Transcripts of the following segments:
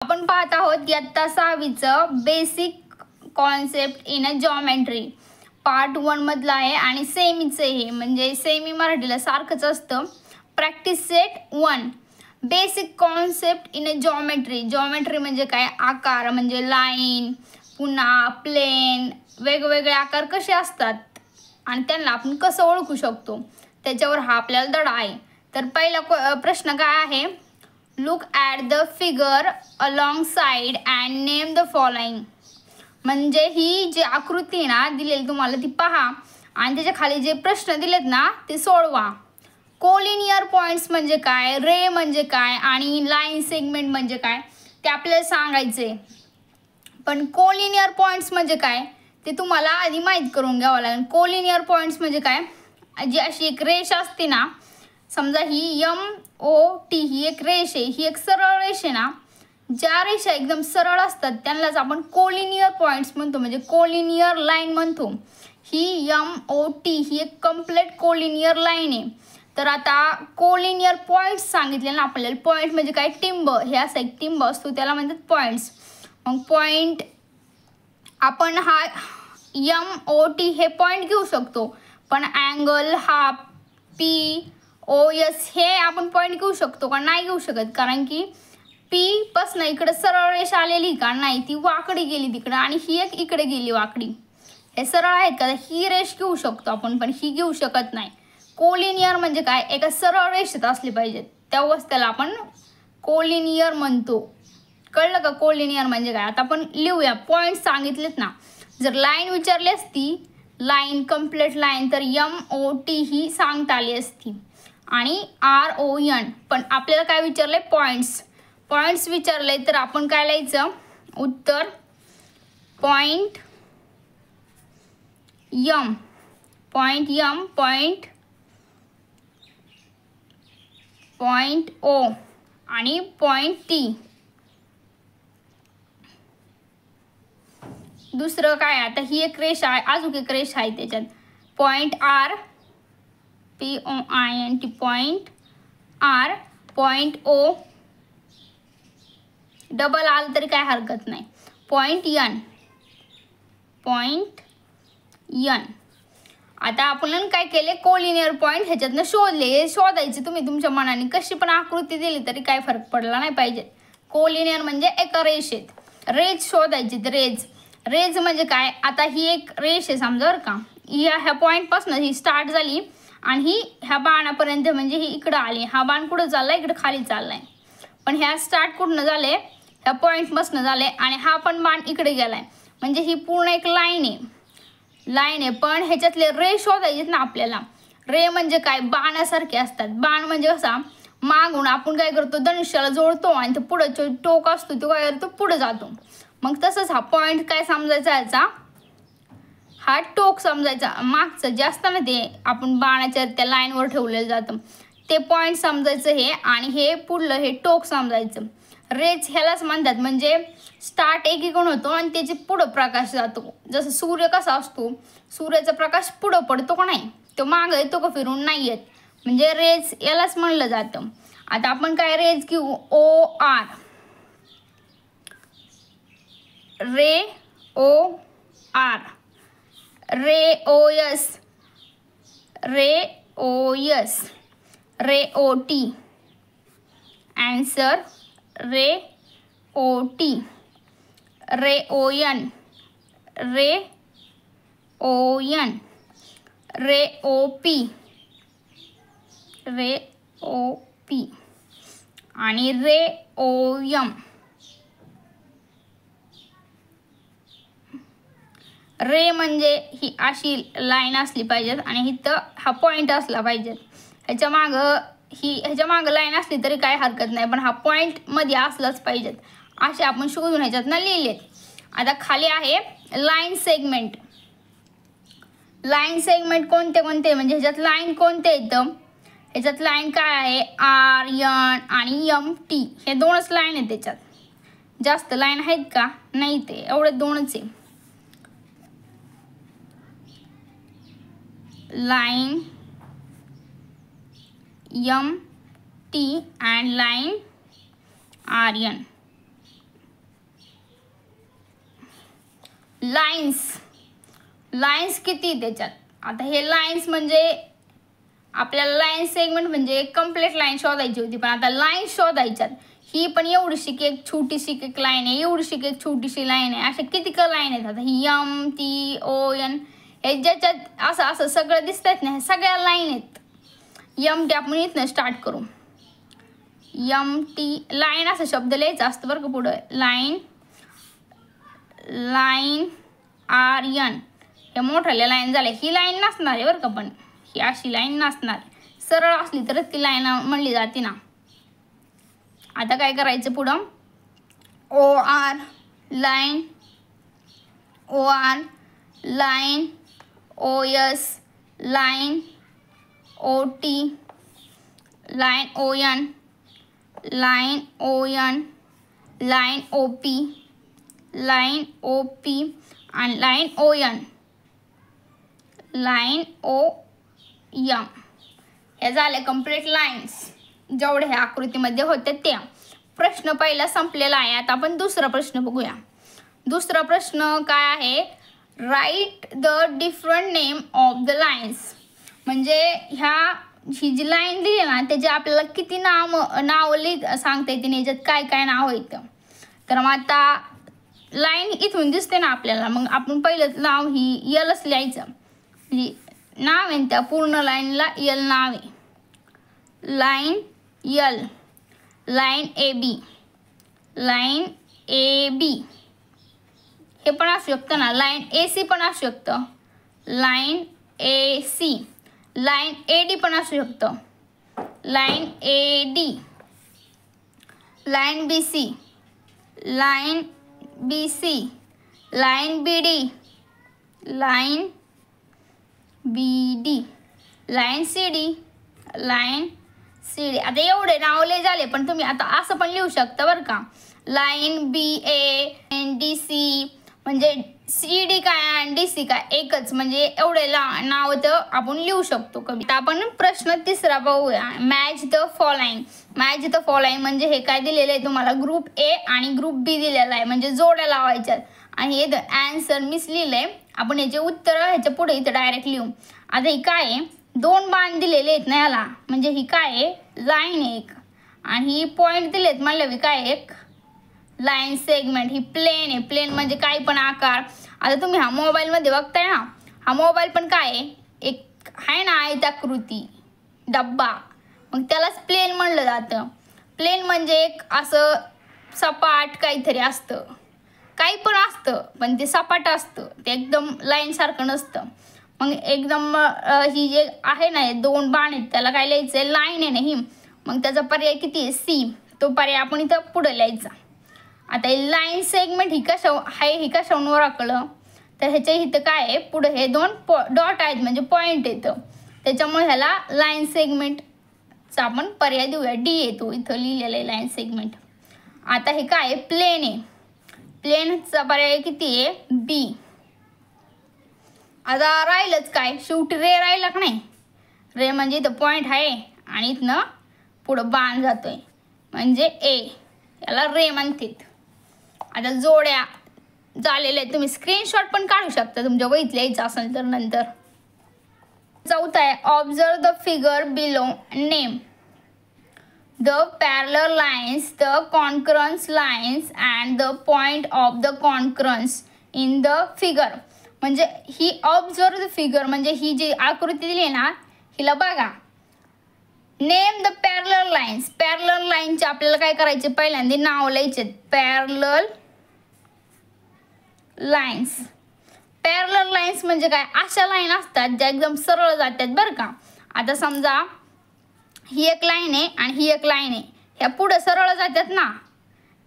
आपण पाहत आहोत इयत्ता 6वीचं basic concept in a geometry part 1 मधला आहे आणि सेमीचं हे म्हणजे सेमी मराठीला सारखंच असतं. Practice set 1 basic concept in a geometry. Geometry म्हणजे काय? आकार म्हणजे लाईन, पुन्हा प्लेन, वेगवेगळे आकार कसे असतात आणि त्यांना आपण कसं ओळखू शकतो त्याच्यावर हा आपल्याला धडा आहे. तर पहिला प्रश्न काय आहे? Look at the figure alongside and name the following. म्हणजे ही जी आकृती ना दिलेली तुम्हाला ती पहा आणि त्याच्या खाली जे प्रश्न दिलेत ना ते सोडवा. कोलिनियर पॉइंट्स म्हणजे काय, रे म्हणजे काय आणि लाईन सेगमेंट म्हणजे काय ते आपल्याला सांगायचे. पण कोलिनियर पॉइंट्स म्हणजे काय ते तुम्हाला आधी माहीत करून घ्यावं लागेल. कोलिनियर पॉइंट्स म्हणजे काय? जी अशी एक रेष असते ना, समजा ही MOT ही एक रेष आहे, ही एक सरळ रेष आहे ना. ज्या रेषा एकदम सरळ असतात त्यांनाच आपण कोलिनियर पॉइंट्स म्हणतो, म्हणजे कोलिनियर लाईन म्हणतो. ही MOT ही एक कंप्लीट कोलिनियर लाईन आहे. तर आता कोलिनियर पॉइंट्स सांगितले ना आपल्याला. पॉइंट म्हणजे काय? टिंब. हे असा एक टिंब असतो त्याला म्हणतात पॉइंट्स. मग पॉइंट आपण हा MOT हे पॉइंट घेऊ शकतो, पण अँगल हा POS हे आपण पॉइंट घेऊ शकतो का? नाही घेऊ शकत, कारण की P पासून इकडे सरळ रेष आलेली का? नाही, ती वाकडी गेली तिकडे आणि ही एक इकडे गेली वाकडी. हे सरळ आहेत का? ही रेष घेऊ शकतो आपण, पण ही घेऊ शकत नाही. कोलिनियर म्हणजे काय? एका सरळ रेषेत असली पाहिजेत, तेव्हाच त्याला आपण कोलिनियर म्हणतो. कळलं का कोलिनियर म्हणजे काय? आता आपण लिहूया. पॉइंट सांगितलेत ना. जर लाईन विचारली असती, लाईन कंप्लीट लाईन, तर MOT ही सांगता आली असती आणि RON. पण आपल्याला काय विचारलंय? पॉइंट्स. पॉइंट्स विचारले तर आपण काय लिहायचं? उत्तर point M, point M, point O आणि पॉइंट T. दुसरं काय? आता ही एक रेष आहे, अजून एक रेष आहे त्याच्यात. Point R, POINT, point R, point O, double आलं तरी काय हरकत नाही. Point N, point N. आता आपण काय केले? कोलिनियर पॉइंट ह्याच्यातनं शोधले. हे शोधायचे तुम्ही तुमच्या मनाने, कशी पण आकृती दिली तरी काय फरक पडला नाही पाहिजे. कोलिनियर म्हणजे एका रेषेत रेज शोधायची. रेज म्हणजे काय? आता ही एक रेष आहे समजा बरं का. ह्या पॉईंटपासून ही स्टार्ट झाली आणि ही ह्या बाणापर्यंत, म्हणजे ही इकडं आली. हा बाण कुठं चाललाय? इकडं खाली चाललाय. पण ह्या स्टार्ट कुठनं झाले? ह्या पॉईंटपासून झाले आणि हा पण बाण इकडे गेलाय. म्हणजे ही पूर्ण एक लाईन आहे. पण ह्याच्यातले रे शोधायचे ना आपल्याला. रे म्हणजे काय? बाणासारखे असतात. बाण म्हणजे कसा? मागून आपण काय करतो? धनुष्याला जोडतो आणि ते पुढं टोक असतो तो काय करतो? पुढे जातो. मग तसंच हा पॉइंट काय समजायचा? याचा हा टोक समजायचा. मागचं जे असतं ना ते आपण बाणाच्या त्या लाईनवर ठेवलेलं जातं ते पॉइंट समजायचं हे, आणि हे पुढलं हे टोक समजायचं. रेज ह्यालाच म्हणतात. म्हणजे स्टार्ट एकीकडून होतो आणि त्याची पुढं प्रकाश जातो. जसं सूर्य कसा असतो, सूर्याचा प्रकाश पुढं पडतो का नाही, तो मागं येतो का फिरून? नाही येत. म्हणजे रेज यालाच म्हणलं जातं. आता आपण काय रेज घेऊ? OR, ray OR, ray OS, ray OT, answer ray OT, ray ON, ray OP, आणि रे OM. रे म्हणजे ही अशी लाईन असली पाहिजे आणि इथं हा पॉइंट असला पाहिजे. ह्याच्या मागं लाईन असली तरी काय हरकत नाही, पण हा पॉइंट मध्ये असलाच पाहिजेत. असे आपण शोधून ह्याच्यातनं लिहिलेत. आता खाली आहे लाईन सेगमेंट. लाईन सेगमेंट कोणते म्हणजे ह्याच्यात लाईन कोणते येतं? ह्याच्यात लाईन काय आहे? RN आणि MT हे दोनच लाईन आहेत. त्याच्यात जास्त लाईन आहेत का? नाही, ते एवढे दोनच आहे. line MT and line RN. Lines किती त्याच्यात? आता हे लाईन्स म्हणजे आपल्याला लाईन सेगमेंट म्हणजे कंप्लीट लाईन शोधायची होती, पण आता लाईन शोधायच्यात. ही पण एवढीशी एक छोटीशी एक लाईन आहे, एवढीशी एक छोटीशी लाईन आहे, अशा किती लाईन आहेत. आता ही MTON हे ज्याच्यात असं असं सगळं दिसतात ना, ह्या सगळ्या लाईन आहेत. MT आपण इथनं स्टार्ट करू. MT लाईन असा शब्द लिहायचा असतं बरं का पुढं. लाईन RN हे मोठ्याल्या लाईन झाल्या. ही लाईन नसणार आहे बरं का, पण ही अशी लाईन नसणार. सरळ असली तरच ती लाईन म्हणली जाते ना. आता काय करायचं पुढं? OR line, OS line, OT line, line OP आणि लाईन OM. हे झाले कंप्लीट लाईन्स जेवढे ह्या आकृतीमध्ये होते त्या. प्रश्न पहिला संपलेला आहे. आता आपण दुसरा प्रश्न बघूया. दुसरा प्रश्न काय आहे? Write the different name of the lines. म्हणजे ही जी लाईन दिली ना त्याचे आपल्याला किती नाव सांगता येते, याच्यात काय काय नाव येतं. तर मग आता लाईन इथून दिसते ना आपल्याला, मग आपण पहिलं नाव ही Lच लिहायचं. म्हणजे नाव आहे त्या पूर्ण लाईनला L नाव आहे. लाईन L, लाईन AB हे पण असू शकतं ना. लाईन AC पण असू शकतं. लाईन AC, लाईन AD पण असू शकतं. Line AD, line BC, line BC, line BD, line BD, line CD. आता एवढे नावले झाले, पण तुम्ही आता असं पण लिहू शकता बरं का. लाईन BA, DC म्हणजे CD काय आणि DC काय एकच, म्हणजे एवढे नाव तर आपण लिहू शकतो. आता आपण प्रश्न तिसरा बघूया. मॅच द फॉलोइंग म्हणजे हे काय दिलेलं आहे तुम्हाला? ग्रुप A आणि ग्रुप B दिलेला आहे, म्हणजे जोड्या लावायच्यात. आणि हे आन्सर मिस लिहिलंय आपण. याचे उत्तर ह्याच्या पुढे इथं डायरेक्ट लिहू. आता ही काय आहे? 2 बाण दिलेले आहेत ना याला, म्हणजे ही काय आहे? लाईन एक. आणि ही पॉईंट दिलेत म्हणलं काय? एक लाईन सेगमेंट. ही प्लेन आहे. प्लेन म्हणजे काही पण आकार. आता तुम्ही हा मोबाईलमध्ये बघताय ना, हा मोबाईल पण काय आहे? एक आहे ना आयताकृती डब्बा, मग त्यालाच प्लेन म्हणलं जातं. प्लेन म्हणजे एक असं सपाट काहीतरी असतं, काही पण असतं, पण ते सपाट असतं, ते एकदम लाईन सारखं नसतं. मग एकदम ही जे आहे ना 2 बाण आहेत त्याला काय लिहायचं? लाईन आहे ना ही. मग त्याचा पर्याय किती आहे? C. तो पर्याय आपण इथं पुढे लिहायचा. आता ही लाईन सेगमेंट ही कशावरून ओळखलं? तर ह्याच्या इथं काय आहे? पुढे हे 2 डॉट आहेत म्हणजे पॉईंट येतं, त्याच्यामुळे ह्याला लाईन सेगमेंटचा आपण पर्याय देऊया. D येतो इथं लिहिलेला आहे लाईन सेगमेंट. आता हे काय आहे? प्लेन आहे. प्लेनचा पर्याय किती आहे? B. आता राहिलंच काय? शेवटी रे राहिला का नाही? रे म्हणजे इथं पॉईंट आहे आणि इथनं पुढं बाण जातोय म्हणजे A, याला रे म्हणतात. आता जोड्या झालेल्या आहेत. तुम्ही स्क्रीनशॉट पण काढू शकता तुमच्या वहीत लिहायचं असेल तर नंतर. चौथा आहे observe the figure below. Name the parallel lines, the concurrence lines and the point of the concurrence in the figure. म्हणजे ही ऑब्झर्व द फिगर म्हणजे ही जी आकृती दिली आहे ना हिला बघा. Name the parallel lines. Parallel लाईनचे आपल्याला काय करायचे? पहिल्यांदा नाव लिहायचे. Parallel lines. पॅरलर लाईन्स म्हणजे काय? अशा लाईन असतात ज्या एकदम सरळ जातात बरं का. आता समजा ही एक लाईन आहे आणि ही एक लाईन आहे, ह्या पुढे सरळ जातात ना,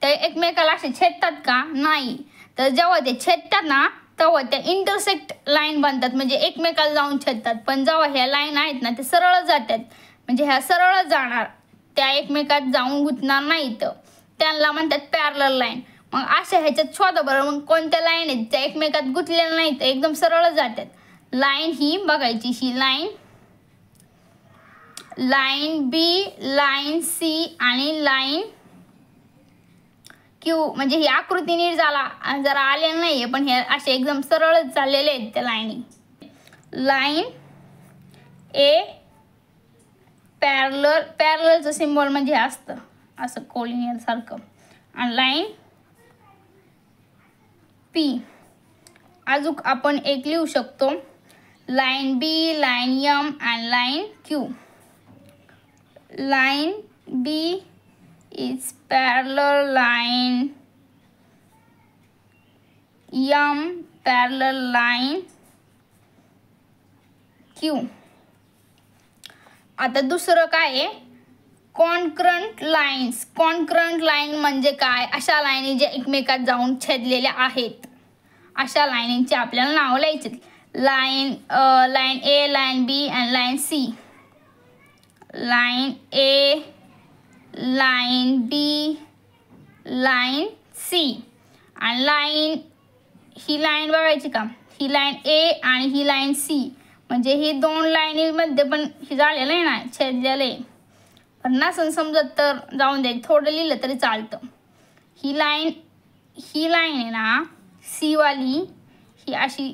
त्या एकमेकाला असे छेदतात का? नाही. तर जेव्हा ते छेदतात ना तेव्हा त्या इंटरसेक्ट लाईन बनतात, म्हणजे एकमेकाला जाऊन छेदतात. पण जेव्हा ह्या लाईन आहेत ना ते सरळ जातात, म्हणजे ह्या सरळच जाणार, त्या एकमेकात जाऊन गुंतणार नाहीत, त्यांना म्हणतात पॅरलर लाईन. मग अशा ह्याच्यात शोधा बरं मग कोणत्या लाईन आहेत त्या एकमेकात गुंतलेल्या नाहीत, एकदम सरळ जातात. लाईन ही बघायची, ही लाईन B, लाईन C आणि लाईन क्यू म्हणजे ही आकृती नीट झाला जरा आलेलं नाही आहे, पण हे असे एकदम सरळच चाललेले आहेत त्या लाईनी. लाईन ए पॅरललचं सिम्बॉल म्हणजे असतं असं कोलिनियर सारखं. आणि लाईन पी अजून आपण एक लिहू शकतो, line B, line M and line Q. Line B is parallel line M parallel line Q. आता दुसरं काय आहे, कॉन्करंट लाईन्स. कॉन्करंट लाईन म्हणजे काय, अशा लाईनी जे एकमेकात जाऊन छेदलेल्या आहेत अशा लाईनींचे आपल्याला नाव लिहायचे. Line A, line B and line C. Line A, line B, line C. आणि लाईन ही लाईन बघायची का, ही लाईन ए आणि ही लाईन सी म्हणजे ही दोन लाईनीमध्ये पण ही झालेलं आहे ना, छेदलेलं आहे. पण नसेल समजत तर जाऊन द्यायचं, थोडं लिहिलं तरी चालतं. ही लाईन आहे ना सी वाली, ही अशी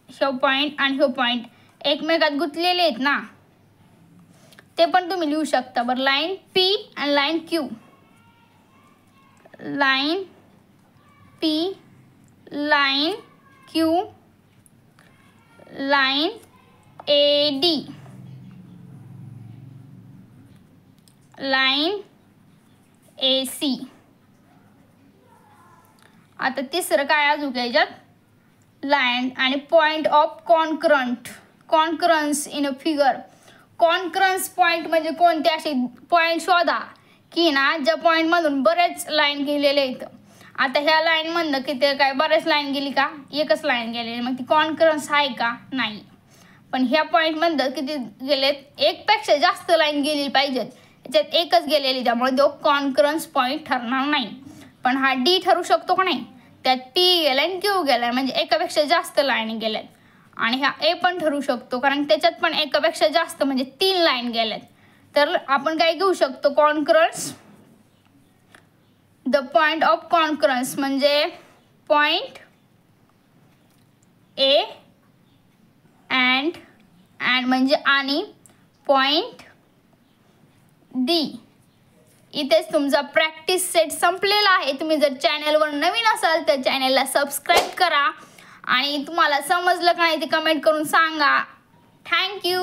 ह्यो पॉईंट आणि ह्यो पॉईंट एकमेकात गुंतलेले आहेत ना, ते पण तुम्ही लिहू शकता. बरं, लाईन पी आणि line Q. Line P, line Q, line A D, line A C. आता तिसरं काय अजून याच्यात, लाईन आणि point of concurrence in a figure. Concurrence point म्हणजे कोणते, असे पॉईंट शोधा की ना ज्या पॉईंटमधून बरेच लाईन गेलेले आहेत. आता ह्या लाईनमधनं किती काय बरेच लाईन गेली का, एकच लाईन गेलेली, मग ती कॉन्करन्स आहे का, नाही. पण ह्या पॉईंटमधनं किती गेलेत, एकपेक्षा जास्त लाईन गेली पाहिजेत, याच्यात एकच गेलेली, त्यामुळे तो कॉन्करन्स पॉईंट ठरणार नाही. पण हा डी ठरू शकतो का नाही, त्यात पी गेलाय आणि क्यू गेलाय म्हणजे एकापेक्षा जास्त लाईन गेल्यात. आणि ह्या ए पण ठरू शकतो कारण त्याच्यात पण एकापेक्षा जास्त म्हणजे 3 लाईन गेल्यात. तर आपण काय घेऊ शकतो, concurrence, the point of concurrence म्हणजे पॉईंट ए अँड म्हणजे आणि पॉईंट डी. इथेच तुमचा प्रॅक्टिस सेट संपलेला आहे. तुम्ही जर चॅनलवर नवीन असाल तर चॅनलला सबस्क्राईब करा आणि तुम्हाला समजलं का नाही ते कमेंट करून सांगा. थँक्यू.